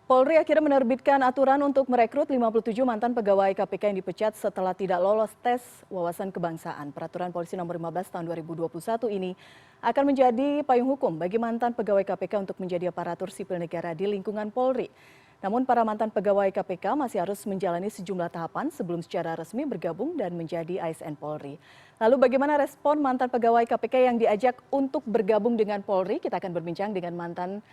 Polri akhirnya menerbitkan aturan untuk merekrut 57 mantan pegawai KPK yang dipecat setelah tidak lolos tes wawasan kebangsaan. Peraturan Polisi Nomor 15 Tahun 2021 ini akan menjadi payung hukum bagi mantan pegawai KPK untuk menjadi aparatur sipil negara di lingkungan Polri. Namun para mantan pegawai KPK masih harus menjalani sejumlah tahapan sebelum secara resmi bergabung dan menjadi ASN Polri. Lalu bagaimana respon mantan pegawai KPK yang diajak untuk bergabung dengan Polri? Kita akan berbincang dengan mantan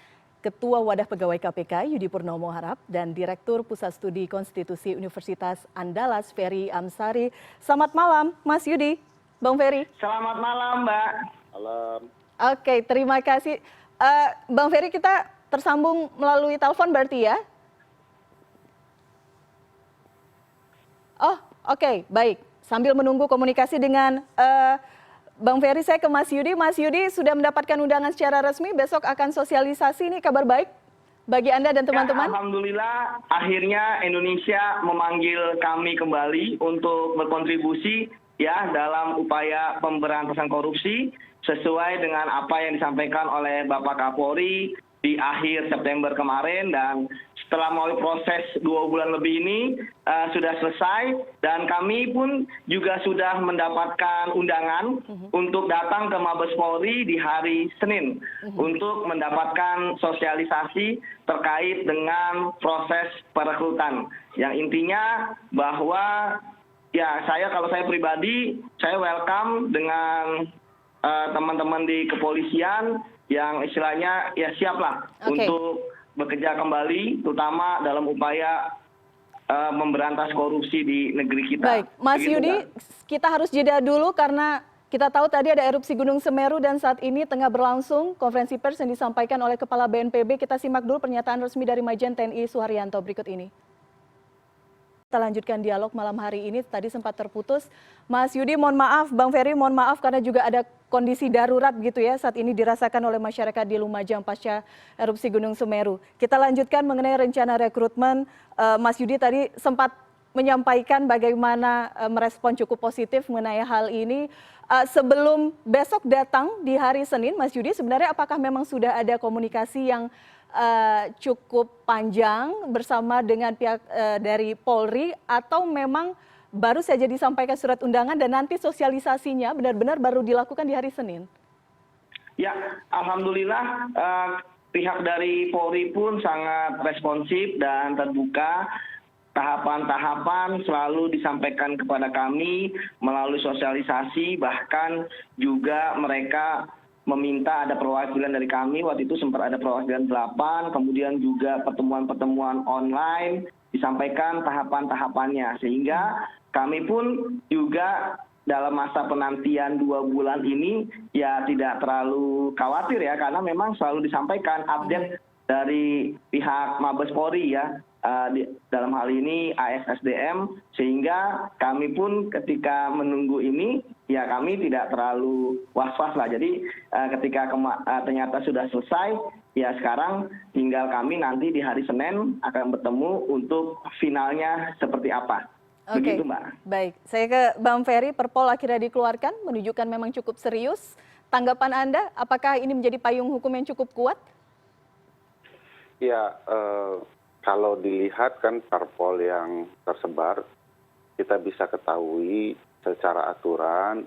Ketua Wadah Pegawai KPK Yudi Purnomo Harap dan Direktur Pusat Studi Konstitusi Universitas Andalas Ferry Amsari. Selamat malam Mas Yudi, Bang Ferry. Selamat malam Mbak. Malam. Oke, terima kasih. Bang Ferry, kita tersambung melalui telepon berarti ya? Oh, oke, baik. Sambil menunggu komunikasi dengan Bang Ferry, saya ke Mas Yudi. Mas Yudi sudah mendapatkan undangan secara resmi, besok akan sosialisasi, ini kabar baik bagi Anda dan teman-teman? Ya, alhamdulillah akhirnya Indonesia memanggil kami kembali untuk berkontribusi ya dalam upaya pemberantasan korupsi sesuai dengan apa yang disampaikan oleh Bapak Kapolri di akhir September kemarin, dan setelah melalui proses 2 bulan lebih ini sudah selesai, dan kami pun juga sudah mendapatkan undangan untuk datang ke Mabes Polri di hari Senin untuk mendapatkan sosialisasi terkait dengan proses perekrutan. Yang intinya bahwa ya kalau saya pribadi, saya welcome dengan teman-teman di kepolisian yang istilahnya ya siaplah untuk bekerja kembali, terutama dalam upaya memberantas korupsi di negeri kita. Baik, Mas Yudi, kita harus jeda dulu karena kita tahu tadi ada erupsi Gunung Semeru dan saat ini tengah berlangsung konferensi pers yang disampaikan oleh Kepala BNPB. Kita simak dulu pernyataan resmi dari Majen TNI Suharyanto berikut ini. Kita lanjutkan dialog malam hari ini, tadi sempat terputus. Mas Yudi, mohon maaf, Bang Ferry mohon maaf karena juga ada kondisi darurat gitu ya saat ini dirasakan oleh masyarakat di Lumajang pasca erupsi Gunung Semeru. Kita lanjutkan mengenai rencana rekrutmen. Mas Yudi tadi sempat menyampaikan bagaimana merespon cukup positif mengenai hal ini. Sebelum besok datang di hari Senin, Mas Yudi, sebenarnya apakah memang sudah ada komunikasi yang cukup panjang bersama dengan pihak dari Polri, atau memang baru saja disampaikan surat undangan dan nanti sosialisasinya benar-benar baru dilakukan di hari Senin? Ya, alhamdulillah pihak dari Polri pun sangat responsif dan terbuka. Tahapan-tahapan selalu disampaikan kepada kami melalui sosialisasi, bahkan juga mereka meminta ada perwakilan dari kami. Waktu itu sempat ada perwakilan 8, kemudian juga pertemuan-pertemuan online disampaikan tahapan-tahapannya, sehingga kami pun juga dalam masa penantian 2 bulan ini ya tidak terlalu khawatir ya, karena memang selalu disampaikan update dari pihak Mabes Polri ya, dalam hal ini ASSDM, sehingga kami pun ketika menunggu ini ya kami tidak terlalu was-was lah. Jadi ketika ternyata sudah selesai, ya sekarang tinggal kami nanti di hari Senin akan bertemu untuk finalnya seperti apa. Begitu Mbak. Baik, saya ke Bang Ferry. Perpol akhirnya dikeluarkan, menunjukkan memang cukup serius. Tanggapan Anda, apakah ini menjadi payung hukum yang cukup kuat? Ya, kalau dilihat kan parpol yang tersebar, kita bisa ketahui secara aturan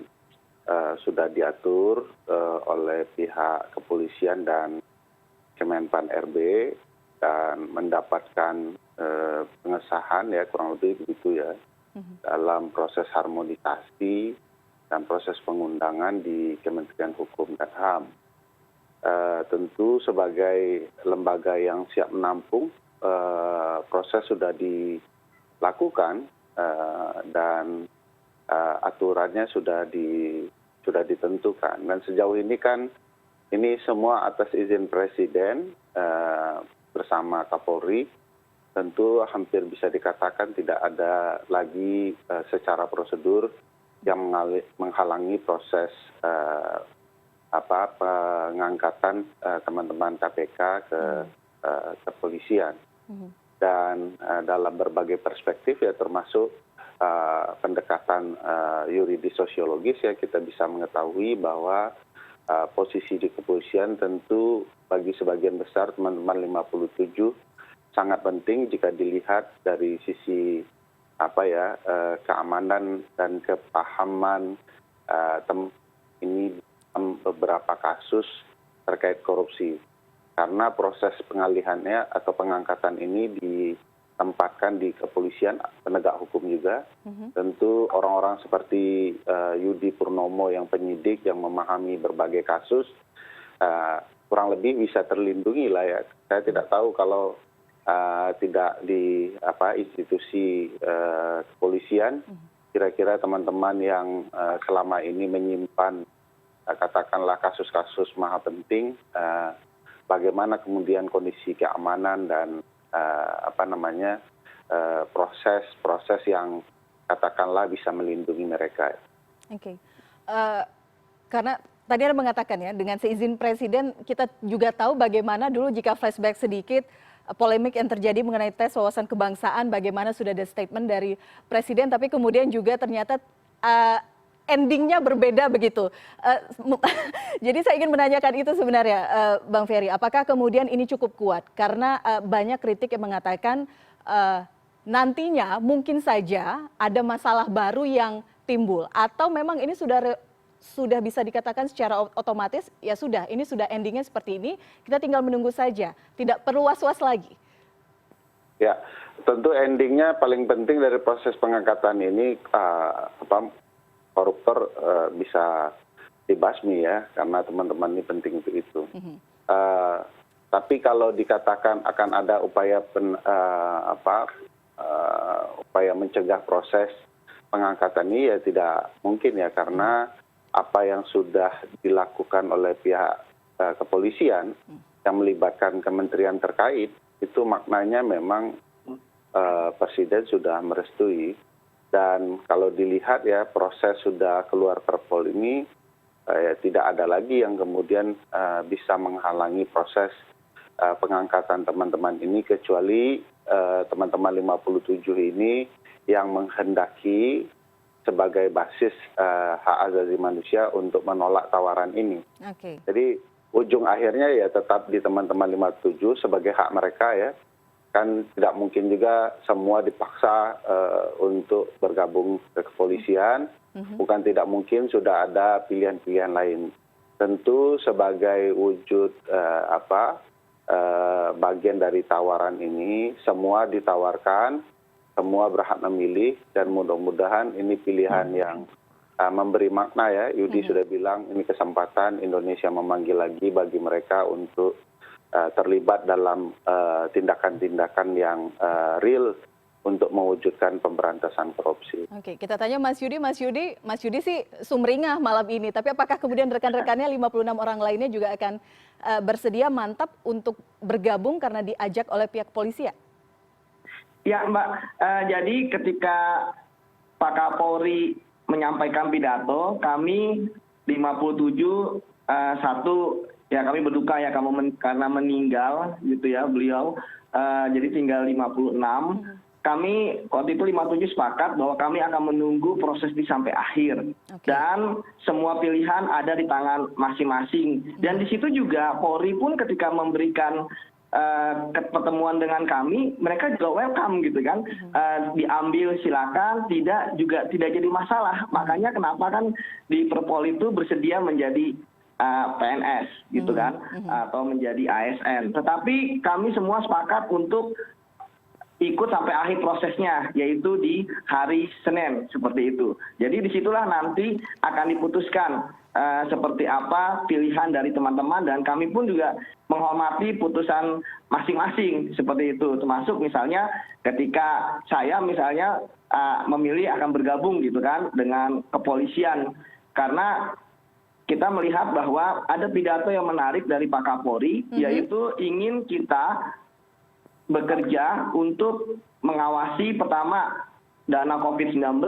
sudah diatur oleh pihak kepolisian dan Kemenpan RB dan mendapatkan pengesahan ya kurang lebih begitu ya dalam proses harmonisasi dan proses pengundangan di Kementerian Hukum dan HAM. Tentu sebagai lembaga yang siap menampung, proses sudah dilakukan dan aturannya sudah ditentukan, dan sejauh ini kan ini semua atas izin Presiden bersama Kapolri. Tentu hampir bisa dikatakan tidak ada lagi secara prosedur yang menghalangi proses pengangkatan teman-teman KPK ke kepolisian. Dan dalam berbagai perspektif ya termasuk pendekatan yuridis sosiologis ya, kita bisa mengetahui bahwa posisi di kepolisian tentu bagi sebagian besar teman-teman 57 sangat penting jika dilihat dari sisi keamanan dan kepahaman ini dalam beberapa kasus terkait korupsi. Karena proses pengalihannya atau pengangkatan ini ditempatkan di kepolisian, penegak hukum juga. Tentu orang-orang seperti Yudi Purnomo yang penyidik yang memahami berbagai kasus kurang lebih bisa terlindungi lah ya. Saya tidak tahu kalau tidak di institusi kepolisian, kira-kira teman-teman yang selama ini menyimpan katakanlah kasus-kasus maha penting, bagaimana kemudian kondisi keamanan dan proses yang katakanlah bisa melindungi mereka. Oke. Karena tadi Anda mengatakan ya, dengan seizin Presiden, kita juga tahu bagaimana dulu jika flashback sedikit, polemik yang terjadi mengenai tes wawasan kebangsaan, bagaimana sudah ada statement dari Presiden, tapi kemudian juga ternyata endingnya berbeda begitu. Jadi saya ingin menanyakan itu sebenarnya, Bang Ferry, apakah kemudian ini cukup kuat? Karena banyak kritik yang mengatakan nantinya mungkin saja ada masalah baru yang timbul, atau memang ini sudah bisa dikatakan secara otomatis, ya sudah, ini sudah endingnya seperti ini, kita tinggal menunggu saja, tidak perlu was-was lagi. Ya, tentu endingnya paling penting dari proses pengangkatan ini, koruptor bisa dibasmi ya, karena teman-teman ini penting untuk itu. Tapi kalau dikatakan akan ada upaya upaya mencegah proses pengangkatan ini, ya tidak mungkin ya, karena apa yang sudah dilakukan oleh pihak kepolisian yang melibatkan kementerian terkait, itu maknanya memang Presiden sudah merestui. Dan kalau dilihat ya, proses sudah keluar Perpol ini, tidak ada lagi yang kemudian bisa menghalangi proses pengangkatan teman-teman ini, kecuali teman-teman 57 ini yang menghendaki sebagai basis hak asasi manusia untuk menolak tawaran ini. Jadi ujung akhirnya ya tetap di teman-teman 57 sebagai hak mereka ya. Kan tidak mungkin juga semua dipaksa untuk bergabung ke kepolisian. Bukan tidak mungkin, sudah ada pilihan-pilihan lain. Tentu sebagai wujud bagian dari tawaran ini, semua ditawarkan, semua berhak memilih, dan mudah-mudahan ini pilihan yang memberi makna ya. Yudi sudah bilang ini kesempatan Indonesia memanggil lagi bagi mereka untuk terlibat dalam tindakan-tindakan yang real untuk mewujudkan pemberantasan korupsi. Oke, kita tanya Mas Yudi. Mas Yudi sih sumringah malam ini, tapi apakah kemudian rekan-rekannya 56 orang lainnya juga akan bersedia mantap untuk bergabung karena diajak oleh pihak polisian? Ya Mbak, jadi ketika Pak Kapolri menyampaikan pidato, kami 57 ya kami berduka ya karena meninggal gitu ya beliau, jadi tinggal 56. Kami waktu itu 57 sepakat bahwa kami akan menunggu proses ini sampai akhir. Dan semua pilihan ada di tangan masing-masing. Dan di situ juga Polri pun ketika memberikan pertemuan dengan kami, mereka juga welcome gitu kan, diambil silakan, tidak jadi masalah. Makanya kenapa kan di Perpol itu bersedia menjadi PNS gitu kan, atau menjadi ASN. Tetapi kami semua sepakat untuk ikut sampai akhir prosesnya, yaitu di hari Senin seperti itu. Jadi disitulah nanti akan diputuskan seperti apa pilihan dari teman-teman, dan kami pun juga menghormati putusan masing-masing seperti itu. Termasuk misalnya ketika saya misalnya memilih akan bergabung gitu kan dengan kepolisian, karena kita melihat bahwa ada pidato yang menarik dari Pak Kapolri, yaitu ingin kita bekerja untuk mengawasi pertama dana COVID-19,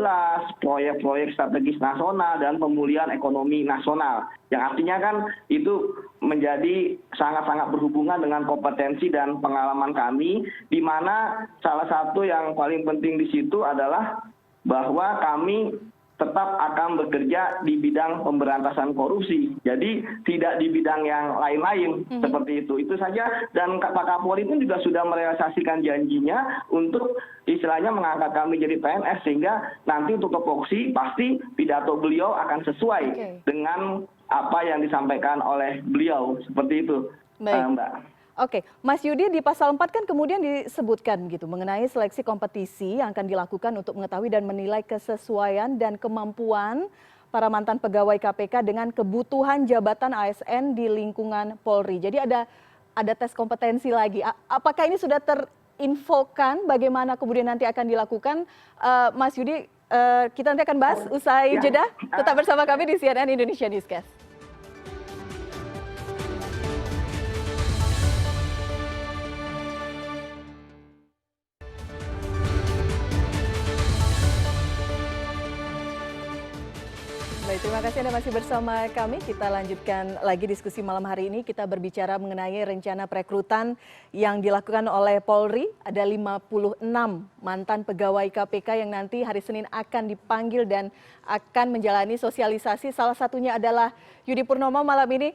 proyek-proyek strategis nasional, dan pemulihan ekonomi nasional. Yang artinya kan itu menjadi sangat-sangat berhubungan dengan kompetensi dan pengalaman kami, di mana salah satu yang paling penting di situ adalah bahwa kami tetap akan bekerja di bidang pemberantasan korupsi. Jadi tidak di bidang yang lain-lain seperti itu. Itu saja, dan Pak Kapolri pun juga sudah merealisasikan janjinya untuk istilahnya mengangkat kami jadi PNS, sehingga nanti untuk tupoksi pasti pidato beliau akan sesuai dengan apa yang disampaikan oleh beliau. Seperti itu, Mbak. Oke, Mas Yudi, di pasal 4 kan kemudian disebutkan gitu mengenai seleksi kompetisi yang akan dilakukan untuk mengetahui dan menilai kesesuaian dan kemampuan para mantan pegawai KPK dengan kebutuhan jabatan ASN di lingkungan Polri. Jadi ada tes kompetensi lagi. Apakah ini sudah terinfokan bagaimana kemudian nanti akan dilakukan? Mas Yudi, kita nanti akan bahas usai jeda. Tetap bersama kami di CNN Indonesia Newscast. Baik, terima kasih Anda masih bersama kami. Kita lanjutkan lagi diskusi malam hari ini. Kita berbicara mengenai rencana perekrutan yang dilakukan oleh Polri. Ada 56 mantan pegawai KPK yang nanti hari Senin akan dipanggil dan akan menjalani sosialisasi. Salah satunya adalah Yudi Purnomo malam ini.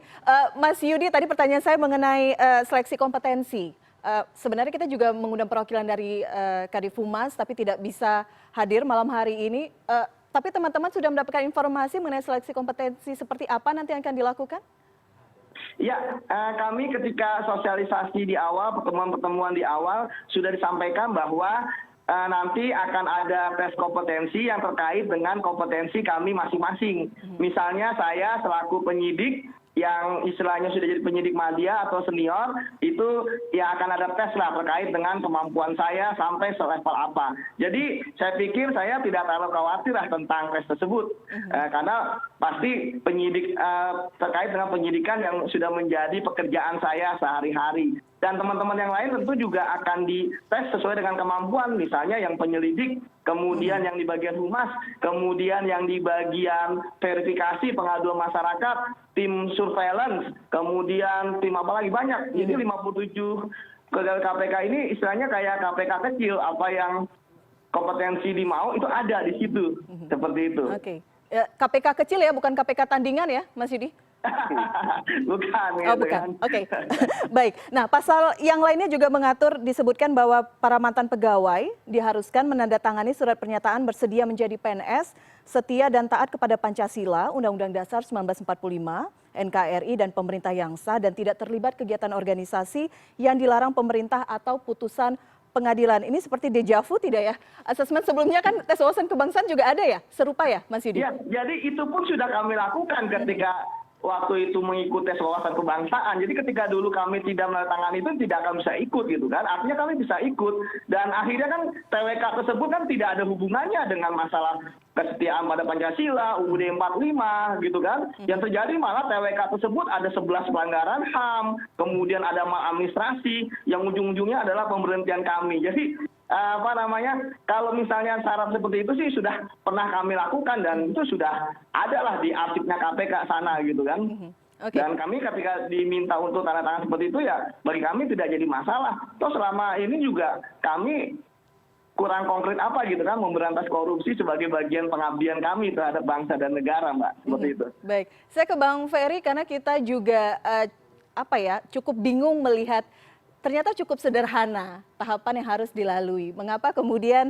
Mas Yudi, tadi pertanyaan saya mengenai seleksi kompetensi. Sebenarnya kita juga mengundang perwakilan dari Kadif Humas, tapi tidak bisa hadir malam hari ini. Tapi teman-teman sudah mendapatkan informasi mengenai seleksi kompetensi seperti apa nanti yang akan dilakukan? Ya, kami ketika sosialisasi di awal, pertemuan-pertemuan di awal, sudah disampaikan bahwa nanti akan ada tes kompetensi yang terkait dengan kompetensi kami masing-masing. Misalnya saya selaku penyidik yang istilahnya sudah jadi penyidik media atau senior, itu ya akan ada tes lah terkait dengan kemampuan saya sampai selevel apa. Jadi saya pikir saya tidak terlalu khawatir lah tentang tes tersebut, karena pasti penyidik terkait dengan penyidikan yang sudah menjadi pekerjaan saya sehari-hari. Dan teman-teman yang lain tentu juga akan dites sesuai dengan kemampuan, misalnya yang penyelidik, kemudian yang di bagian humas, kemudian yang di bagian verifikasi pengaduan masyarakat, tim surveillance, kemudian tim apa lagi banyak. Jadi 57 pegawai KPK ini istilahnya kayak KPK kecil, apa yang kompetensi dimau itu ada di situ, seperti itu. Oke, KPK kecil ya, bukan KPK tandingan ya, Mas Yudi? Bukan. Oh, bukan. Oke. Baik. Nah, pasal yang lainnya juga mengatur, disebutkan bahwa para mantan pegawai diharuskan menandatangani surat pernyataan bersedia menjadi PNS, setia dan taat kepada Pancasila, Undang-Undang Dasar 1945, NKRI dan pemerintah yang sah, dan tidak terlibat kegiatan organisasi yang dilarang pemerintah atau putusan pengadilan. Ini seperti dejavu tidak ya? Asesmen sebelumnya kan tes wawasan kebangsaan juga ada ya? Serupa ya, Mas Yudi? Ya, jadi itu pun sudah kami lakukan ketika waktu itu mengikuti tes wawasan kebangsaan. Jadi ketika dulu kami tidak menandatangani itu tidak akan bisa ikut gitu kan. Artinya kami bisa ikut. Dan akhirnya kan TWK tersebut kan tidak ada hubungannya dengan masalah kesetiaan pada Pancasila, UUD 45 gitu kan. Yang terjadi malah TWK tersebut ada 11 pelanggaran HAM, kemudian ada maladministrasi, yang ujung-ujungnya adalah pemberhentian kami. Jadi kalau misalnya syarat seperti itu sih sudah pernah kami lakukan dan itu sudah ada lah di arsipnya KPK sana gitu kan. Dan kami ketika diminta untuk tanda tangan seperti itu ya bagi kami tidak jadi masalah. Toh selama ini juga kami kurang konkret apa gitu kan, memberantas korupsi sebagai bagian pengabdian kami terhadap bangsa dan negara, Mbak. Seperti itu. Baik, saya ke Bang Ferry karena kita juga cukup bingung melihat ternyata cukup sederhana tahapan yang harus dilalui. Mengapa kemudian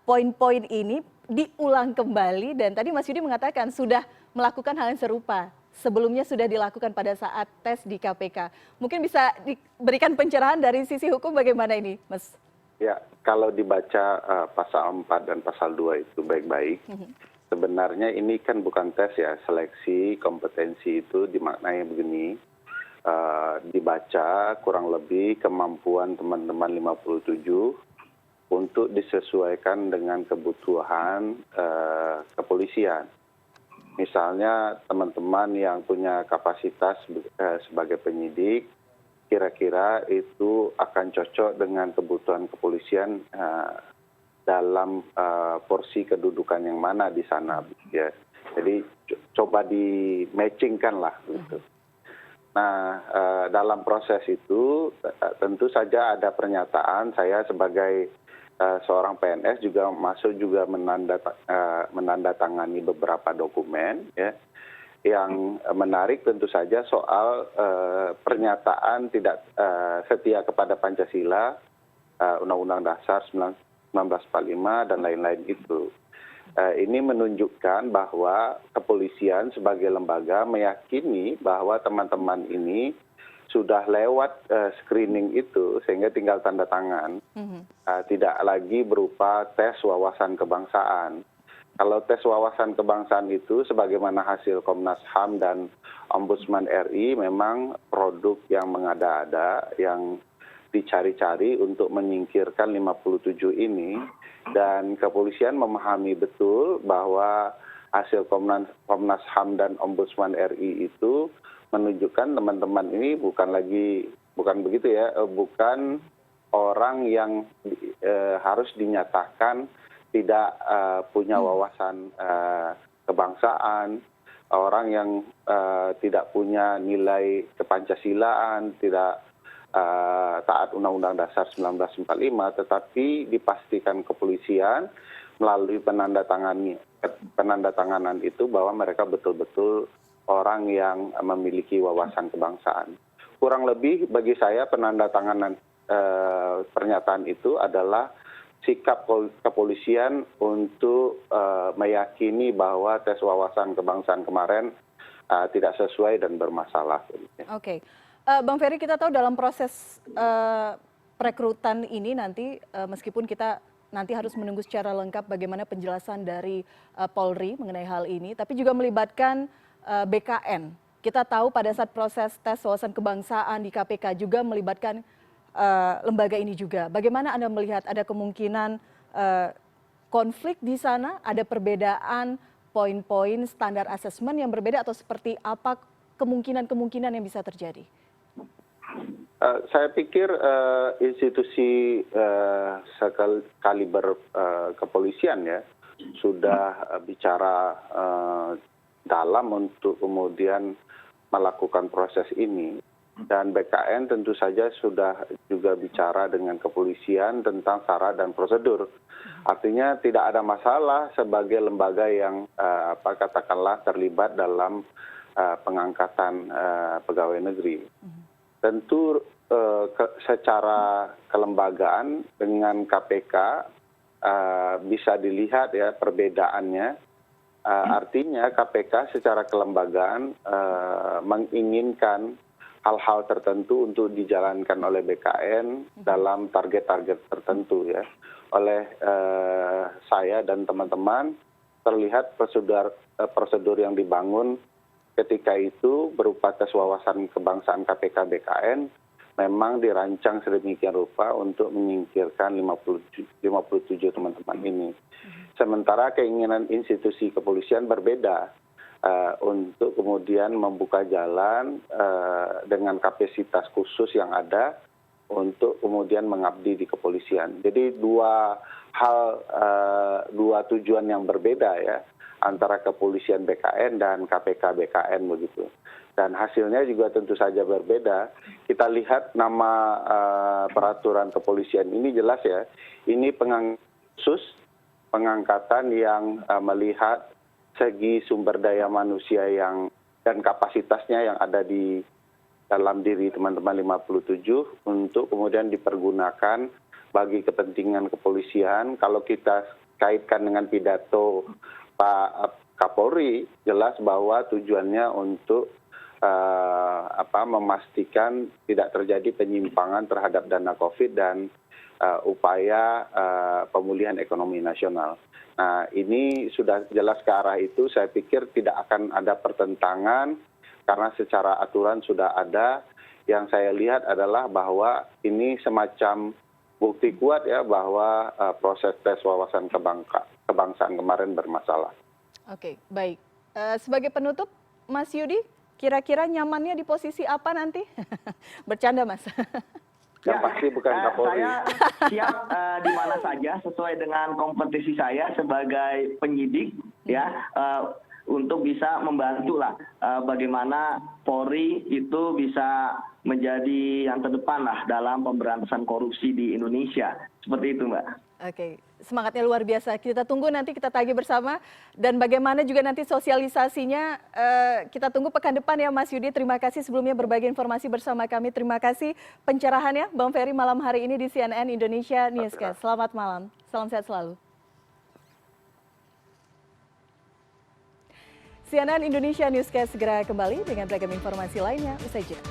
poin-poin ini diulang kembali, dan tadi Mas Yudi mengatakan sudah melakukan hal yang serupa. Sebelumnya sudah dilakukan pada saat tes di KPK. Mungkin bisa diberikan pencerahan dari sisi hukum bagaimana ini, Mas? Ya, kalau dibaca pasal 4 dan pasal 2 itu baik-baik, sebenarnya ini kan bukan tes ya, seleksi kompetensi itu dimaknai begini. Dibaca kurang lebih kemampuan teman-teman 57 untuk disesuaikan dengan kebutuhan kepolisian. Misalnya teman-teman yang punya kapasitas sebagai penyidik, kira-kira itu akan cocok dengan kebutuhan kepolisian dalam porsi kedudukan yang mana di sana. Ya. Jadi coba di-matchingkan lah gitu. Nah, dalam proses itu tentu saja ada pernyataan saya sebagai seorang PNS juga masuk juga menandatangani beberapa dokumen ya. Yang menarik tentu saja soal pernyataan tidak setia kepada Pancasila, Undang-Undang Dasar 1945 dan lain-lain itu. Ini menunjukkan bahwa kepolisian sebagai lembaga meyakini bahwa teman-teman ini sudah lewat screening itu sehingga tinggal tanda tangan. Tidak lagi berupa tes wawasan kebangsaan. Kalau tes wawasan kebangsaan itu sebagaimana hasil Komnas HAM dan Ombudsman RI memang produk yang mengada-ada, yang dicari-cari untuk menyingkirkan 57 ini, dan kepolisian memahami betul bahwa hasil Komnas HAM dan Ombudsman RI itu menunjukkan teman-teman ini bukan begitu ya, bukan orang yang harus dinyatakan tidak punya wawasan kebangsaan, orang yang tidak punya nilai kepancasilaan, tidak taat Undang-Undang Dasar 1945, tetapi dipastikan kepolisian melalui penandatanganan itu bahwa mereka betul-betul orang yang memiliki wawasan kebangsaan. Kurang lebih bagi saya penandatanganan pernyataan itu adalah sikap kepolisian untuk meyakini bahwa tes wawasan kebangsaan kemarin tidak sesuai dan bermasalah. Oke, Bang Ferry, kita tahu dalam proses perekrutan ini nanti meskipun kita nanti harus menunggu secara lengkap bagaimana penjelasan dari Polri mengenai hal ini, tapi juga melibatkan BKN. Kita tahu pada saat proses tes wawasan kebangsaan di KPK juga melibatkan lembaga ini juga. Bagaimana Anda melihat ada kemungkinan konflik di sana, ada perbedaan poin-poin standar asesmen yang berbeda atau seperti apa kemungkinan-kemungkinan yang bisa terjadi? Saya pikir institusi sekaliber kepolisian ya sudah bicara dalam untuk kemudian melakukan proses ini. Dan BKN tentu saja sudah juga bicara dengan kepolisian tentang syarat dan prosedur. Artinya tidak ada masalah sebagai lembaga yang katakanlah terlibat dalam pengangkatan pegawai negeri. Tentu secara kelembagaan dengan KPK bisa dilihat ya perbedaannya. Artinya KPK secara kelembagaan menginginkan hal-hal tertentu untuk dijalankan oleh BKN dalam target-target tertentu ya. Oleh saya dan teman-teman terlihat prosedur yang dibangun ketika itu berupa tes wawasan kebangsaan KPK BKN memang dirancang sedemikian rupa untuk menyingkirkan 57 teman-teman ini. Sementara keinginan institusi kepolisian berbeda. Untuk kemudian membuka jalan dengan kapasitas khusus yang ada untuk kemudian mengabdi di kepolisian. Jadi dua tujuan yang berbeda ya antara kepolisian BKN dan KPK BKN begitu. Dan hasilnya juga tentu saja berbeda. Kita lihat nama peraturan kepolisian ini jelas ya, ini pengangkatan yang melihat segi sumber daya manusia dan kapasitasnya yang ada di dalam diri teman-teman 57 untuk kemudian dipergunakan bagi kepentingan kepolisian. Kalau kita kaitkan dengan pidato Pak Kapolri, jelas bahwa tujuannya untuk memastikan tidak terjadi penyimpangan terhadap dana COVID dan upaya pemulihan ekonomi nasional. Nah, ini sudah jelas ke arah itu. Saya pikir tidak akan ada pertentangan karena secara aturan sudah ada. Yang saya lihat adalah bahwa ini semacam bukti kuat ya bahwa proses tes wawasan kebangsaan kemarin bermasalah. Oke, baik. Sebagai penutup, Mas Yudi, kira-kira nyamannya di posisi apa nanti? Bercanda, Mas. Yang pasti bukan Kapolri. Saya siap di mana saja sesuai dengan kompetisi saya sebagai penyidik ya. untuk bisa membantu lah bagaimana Polri itu bisa menjadi yang terdepan lah dalam pemberantasan korupsi di Indonesia. Seperti itu, Mbak. Oke, semangatnya luar biasa. Kita tunggu nanti, kita tagih bersama. Dan bagaimana juga nanti sosialisasinya, kita tunggu pekan depan ya Mas Yudi. Terima kasih sebelumnya berbagi informasi bersama kami. Terima kasih pencerahannya Bang Ferry malam hari ini di CNN Indonesia Newscast. Selamat malam, salam sehat selalu. CNN Indonesia Newscast segera kembali dengan beragam informasi lainnya. Usai jeda.